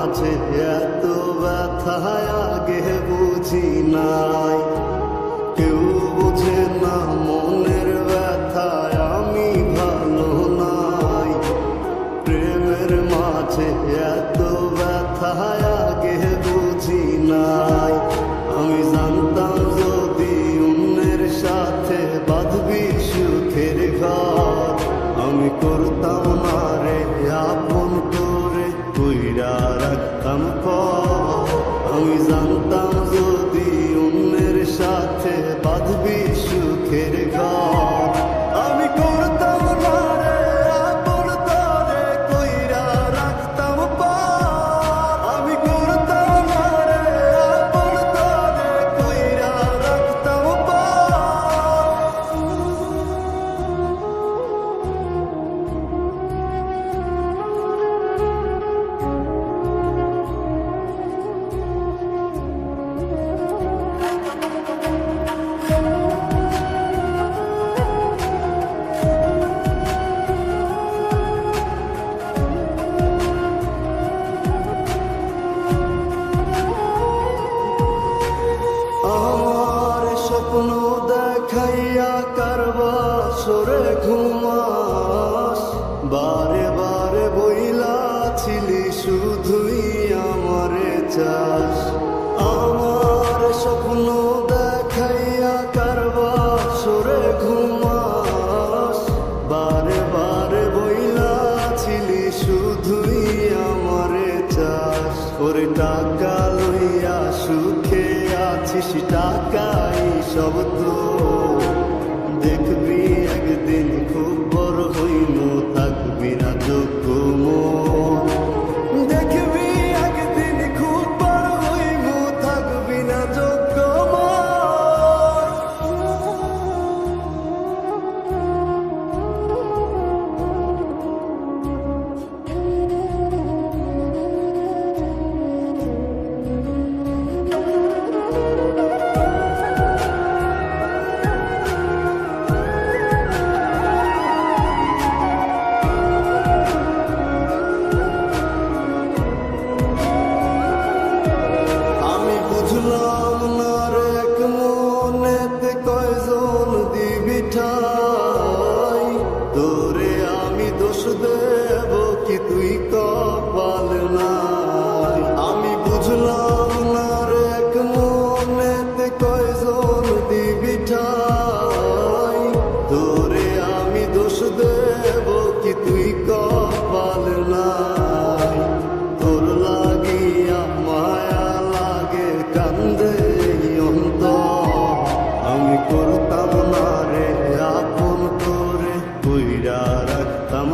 মাঝে এত ব্যথা আগে বুঝি নাই। কেউ বুঝে না মনের ব্যথায় আমি ভালো নাই। প্রেমের মাঝে এত ব্যথা আগে বুঝি নাই। আমি জানতাম যদি অন্যের সাথে বাঁধবি সুখের ঘর, আমি করতাম না রে আপন করে কইরা রাখতাম পর। আমি জানতাম যদি অন্যের সাথে বাঁধবি সুখের ঘর, আমি করতাম না রে আপন করে কইরা রাখতাম পর। আমি করতাম না রে আপন করে কইরা রাখতাম পর। আমার স্বপ্ন দেখাইয়া কারবা সরে ঘুমাস, বারে বারে বইলাছিলি শুধুই আমারে চাস। আমার স্বপ্ন দেখাইয়া কারবা সরে ঘুমাস, বারে বারে বইলাছিলি শুধুই আমারে চাস। ওরে টাকা লইয়া সুখে আছিস, টাকাই সব তো। দেখবি একদিন খুব বড় হইল, থাকবি না যোগ্য মন। দেখবি একদিন খুব বড় হইল, থাকবি না যোগ্য মন। বুঝলাম না রে এক মনেতে কয়জন দিবি ঠাই, তোরে আমি দোষ দেব কি তুই কপাল নাই। আমি বুঝলাম না রে এক মনেতে কয়জন দিবি ঠাই, তোরে আমি দোষ দেব কি তুই কপাল নাই। তোর লাগিয়া মায়া লাগে কান্দে অন্তর, আমি করতাম না রে আপন করে কইরা রাখতাম